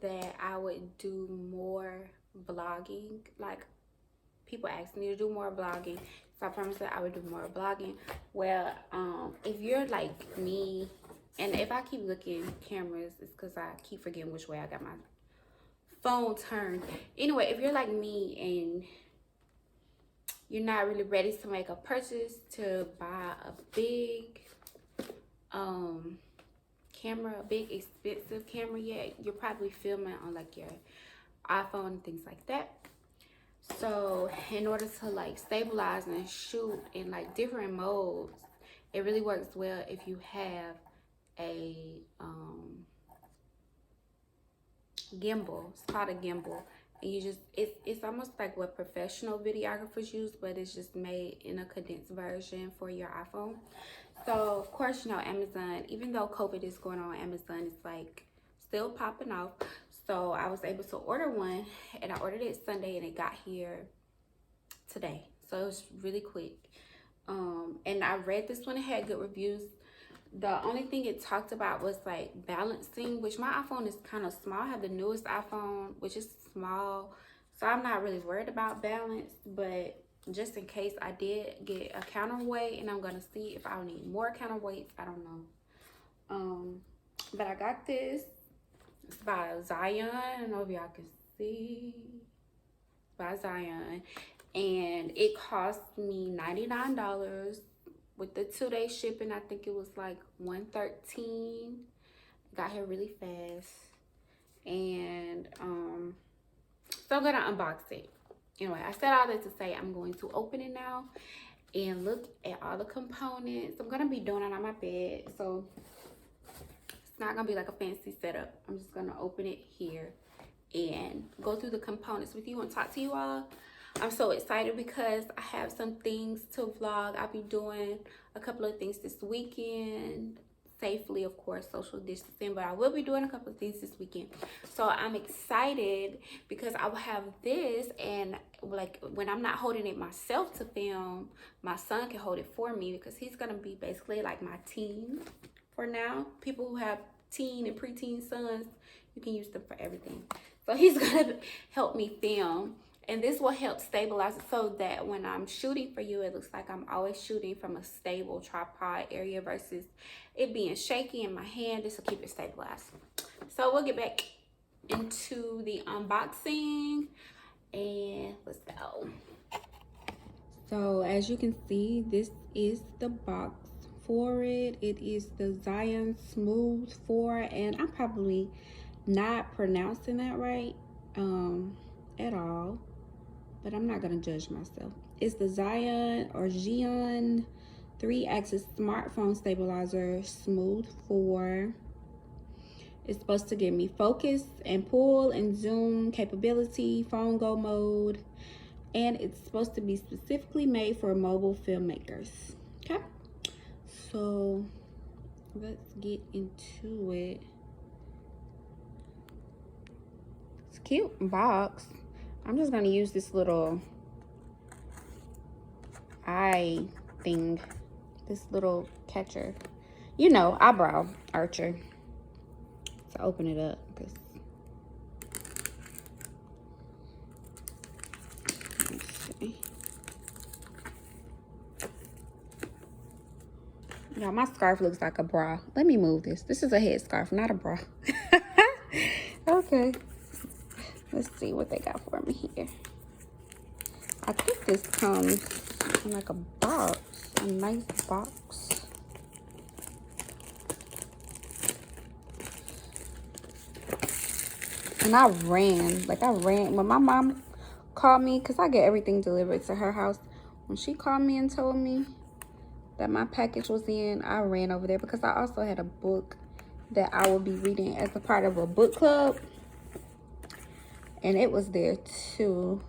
that I would do more vlogging. Like, people ask me to do more vlogging, so I promised that I would do more vlogging. Well, if you're like me, and if I keep looking cameras, it's because I keep forgetting which way I got my phone turned. Anyway, if you're like me and you're not really ready to make a purchase to buy a big camera, a big expensive camera yet, you're probably filming on like your iPhone and things like that. So in order to like stabilize and shoot in like different modes, it really works well if you have a gimbal. It's called a gimbal, and you just it's almost like what professional videographers use, but it's just made in a condensed version for your iPhone. So of course, you know, Amazon, even though COVID is going on, Amazon is like still popping off. So I was able to order one, and I ordered it Sunday and it got here today. So it was really quick. And I read this one, it had good reviews. The only thing it talked about was like balancing, which my iPhone is kind of small. I have the newest iPhone, which is small, so I'm not really worried about balance. But just in case I did get a counterweight, and I'm gonna see if I'll need more counterweights, I don't know. But I got this. It's by Zhiyun. I don't know if y'all can see. It's by Zhiyun, and it cost me $99. With the 2-day shipping, I think it was like $113. Got here really fast. And so I'm gonna unbox it. Anyway, I said all that to say I'm going to open it now and look at all the components. I'm gonna be doing it on my bed, so it's not gonna be like a fancy setup. I'm just gonna open it here and go through the components with you and talk to you all. I'm so excited because I have some things to vlog. I'll be doing a couple of things this weekend, safely, of course, social distancing, but I will be doing a couple of things this weekend. So I'm excited because I will have this, and like when I'm not holding it myself to film, my son can hold it for me, because he's gonna be basically like my teen for now. People who have teen and preteen sons, you can use them for everything. So he's gonna help me film. And this will help stabilize it so that when I'm shooting for you, it looks like I'm always shooting from a stable tripod area versus it being shaky in my hand. This will keep it stabilized. So we'll get back into the unboxing and let's go. So as you can see, this is the box for it. It is the Zhiyun Smooth 4, and I'm probably not pronouncing that right at all, but I'm not gonna judge myself. It's the Zhiyun 3-axis smartphone stabilizer Smooth 4. It's supposed to give me focus and pull and zoom capability, phone go mode, and it's supposed to be specifically made for mobile filmmakers. Okay, so let's get into it. It's a cute box. I'm just gonna use this little eye thing, this little catcher, you know, eyebrow archer, to open it up. Let's see. Y'all, my scarf looks like a bra. Let me move this. This is a head scarf, not a bra. Okay. Let's see what they got for me here. I think this comes in like a box, a nice box. And I ran when my mom called me, because I get everything delivered to her house. When she called me and told me that my package was in, I ran over there because I also had a book that I will be reading as a part of a book club. And it was there too.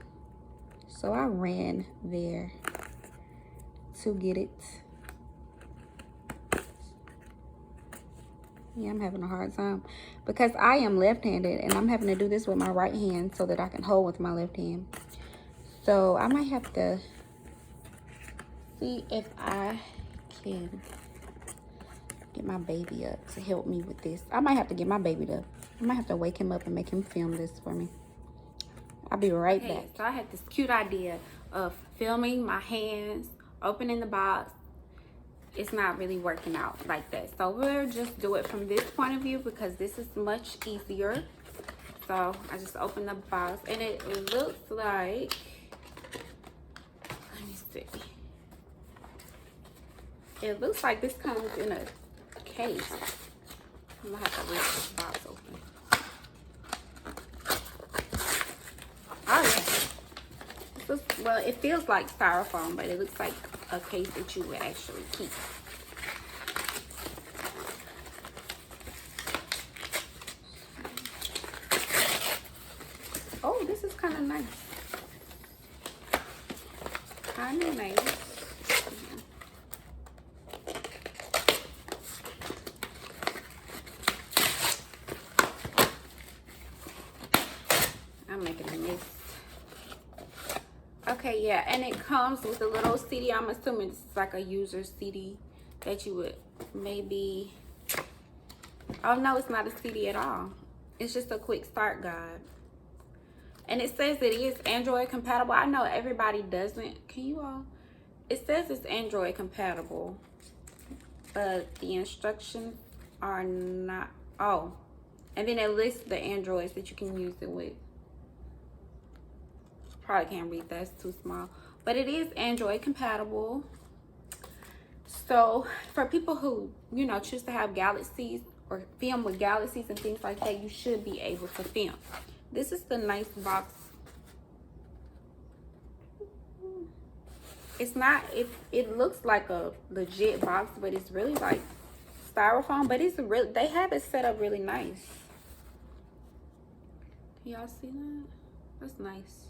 So I ran there to get it. Yeah, I'm having a hard time because I am left-handed and I'm having to do this with my right hand so that I can hold with my left hand. So I might have to see if I can get my baby up to help me with this. I might have to get my baby up. I might have to wake him up and make him film this for me. I'll be right back. So I had this cute idea of filming my hands, opening the box. It's not really working out like that. So we'll just do it from this point of view because this is much easier. So I just opened the box and it looks like, let me see. It looks like this comes in a case. I'm gonna have to rip this box open. Oh yeah. Well, it feels like styrofoam, but it looks like a case that you would actually keep. Oh, this is kind of nice. Kind of nice. I'm making a mess. Okay, yeah, and it comes with a little CD. I'm assuming it's like a user CD that you would maybe, oh no, it's not a CD at all. It's just a quick start guide. And it says it is Android compatible. I know everybody doesn't. Can you all? It says it's Android compatible, but the instructions are not. Oh, and then it lists the Androids that you can use it with. Probably can't read that, it's too small, but it is Android compatible. So for people who, you know, choose to have Galaxies or film with Galaxies and things like that, you should be able to film. This is the nice box. It's not, it looks like a legit box, but it's really like styrofoam, but it's really, they have it set up really nice. Can y'all see that? That's nice.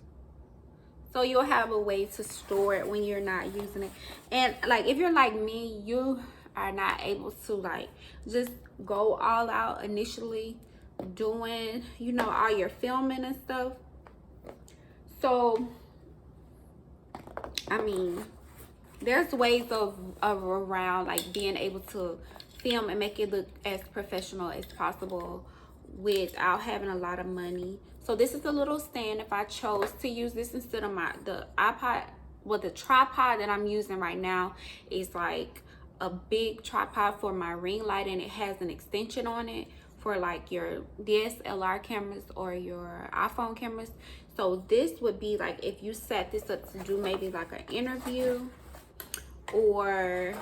So you'll have a way to store it when you're not using it. And like, if you're like me, you are not able to like just go all out initially doing, you know, all your filming and stuff. So, I mean, there's ways of around like being able to film and make it look as professional as possible without having a lot of money. So this is a little stand. If I chose to use this instead of the iPod, well, the tripod that I'm using right now is like a big tripod for my ring light, and it has an extension on it for like your DSLR cameras or your iPhone cameras. So this would be like if you set this up to do maybe like an interview, or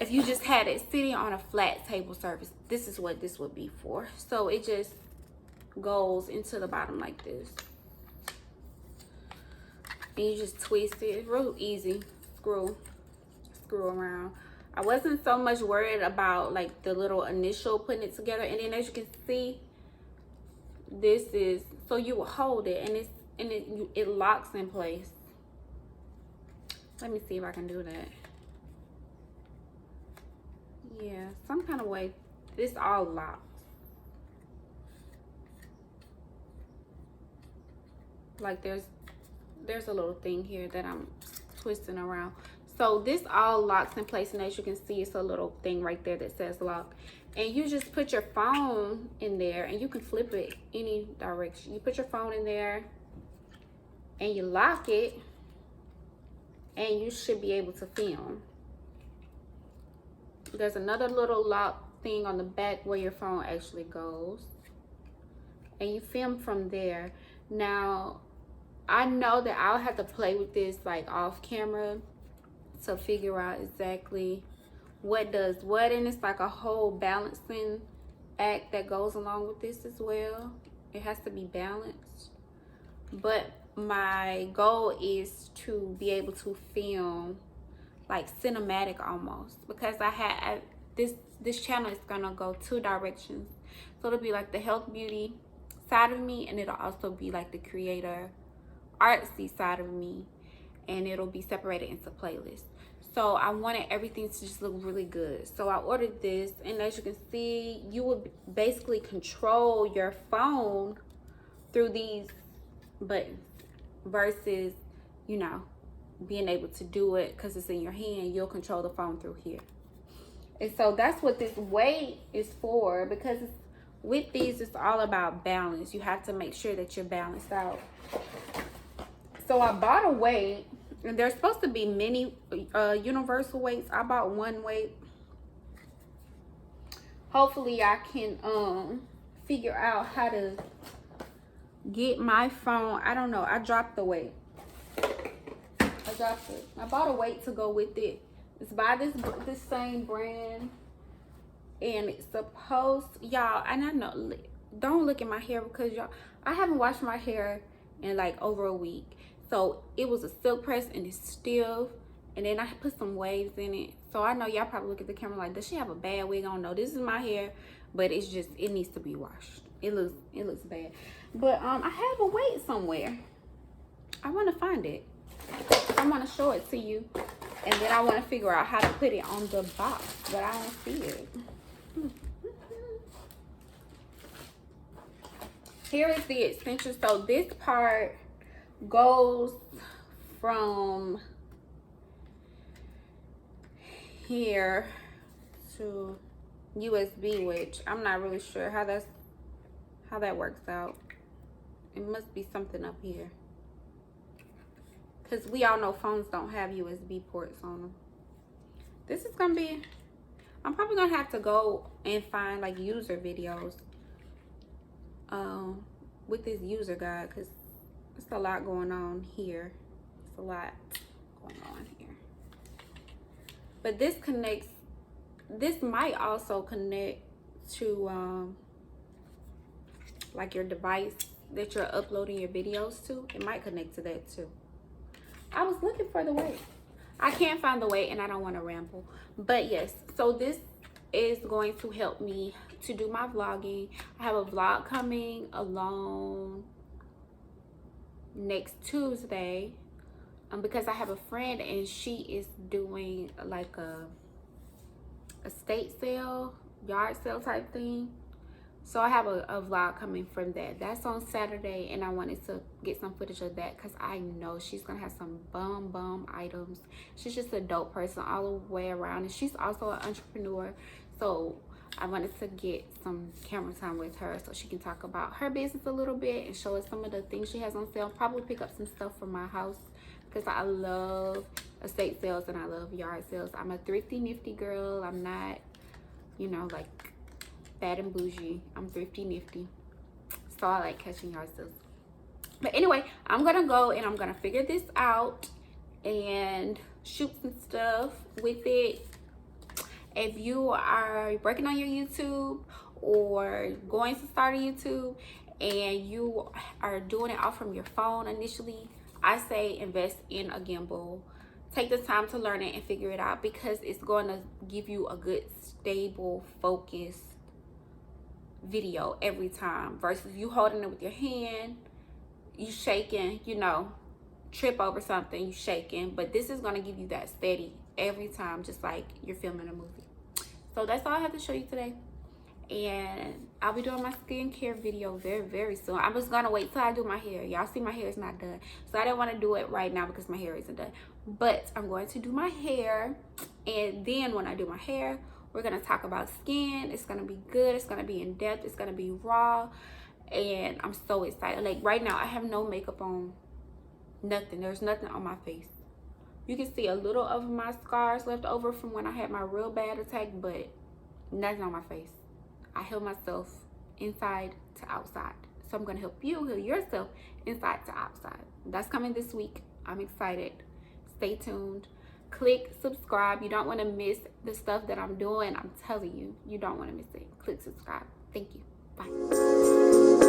if you just had it sitting on a flat table surface, this is what this would be for. So it just goes into the bottom like this, and you just twist it. It's real easy. Screw around. I wasn't so much worried about like the little initial putting it together, and then as you can see, this is, so you will hold it and it locks in place. Let me see if I can do that. Yeah, some kind of way. This all locks. Like there's a little thing here that I'm twisting around. So this all locks in place, and as you can see, it's a little thing right there that says lock. And you just put your phone in there, and you can flip it any direction. You put your phone in there and you lock it, and you should be able to film. There's another little lock thing on the back where your phone actually goes, and you film from there. Now, I know that I'll have to play with this like off camera to figure out exactly what does what, and it's like a whole balancing act that goes along with this as well. It has to be balanced, but my goal is to be able to film like cinematic almost, because this channel is gonna go two directions. So it'll be like the health beauty side of me, and it'll also be like the creator artsy side of me, and it'll be separated into playlists. So I wanted everything to just look really good. So I ordered this, and as you can see, you would basically control your phone through these buttons versus, you know, being able to do it because it's in your hand. You'll control the phone through here. And so that's what this weight is for, because with these, it's all about balance. You have to make sure that you're balanced out. So I bought a weight, and there's supposed to be many universal weights. I bought one weight. Hopefully I can figure out how to get my phone. I don't know. I dropped the weight. I dropped it. I bought a weight to go with it. It's by this same brand, and it's supposed, y'all, and I know, don't look at my hair, because y'all, I haven't washed my hair in like over a week. So it was a silk press and it's stiff, and then I put some waves in it. So I know y'all probably look at the camera like, does she have a bad wig on? No, this is my hair, but it's just, it needs to be washed. It looks bad. But I have a weight somewhere. I want to find it. I want to show it to you, and then I want to figure out how to put it on the box, but I don't see it. Here is the extension. So this part goes from here to USB, which I'm not really sure how that works out. It must be something up here, because we all know phones don't have USB ports on them. This is gonna be, I'm probably gonna have to go and find like user videos with this user guide, because it's a lot going on here. It's a lot going on here. But this connects, this might also connect to like your device that you're uploading your videos to. It might connect to that too. I was looking for the weight. I can't find the weight, and I don't want to ramble. But yes, so this is going to help me to do my vlogging. I have a vlog coming along next Tuesday, because I have a friend and she is doing like a estate sale, yard sale type thing. So I have a vlog coming from that. That's on Saturday, and I wanted to get some footage of that because I know she's gonna have some bomb items. She's just a dope person all the way around, and she's also an entrepreneur. So I wanted to get some camera time with her so she can talk about her business a little bit and show us some of the things she has on sale. Probably pick up some stuff from my house, because I love estate sales and I love yard sales. I'm a thrifty, nifty girl. I'm not, you know, like bad and bougie. I'm thrifty, nifty. So I like catching yard sales. But anyway, I'm gonna go and I'm gonna figure this out and shoot some stuff with it. If you are working on your YouTube or going to start a YouTube and you are doing it all from your phone initially, I say invest in a gimbal. Take the time to learn it and figure it out, because it's going to give you a good, stable, focused video every time, versus you holding it with your hand, you shaking, you know, trip over something, you shaking. But this is going to give you that steady every time, just like you're filming a movie. So that's all I have to show you today, and I'll be doing my skincare video very, very soon. I'm just gonna wait till I do my hair. Y'all see my hair is not done, so I didn't want to do it right now because my hair isn't done. But I'm going to do my hair, and then when I do my hair, we're gonna talk about skin. It's gonna be good, it's gonna be in depth, it's gonna be raw, and I'm so excited. Like right now I have no makeup on, nothing. There's nothing on my face. You can see a little of my scars left over from when I had my real bad attack, but nothing on my face. I heal myself inside to outside. So I'm gonna help you heal yourself inside to outside. That's coming this week. I'm excited. Stay tuned. Click subscribe. You don't want to miss the stuff that I'm doing. I'm telling you, you don't want to miss it. Click subscribe. Thank you. Bye.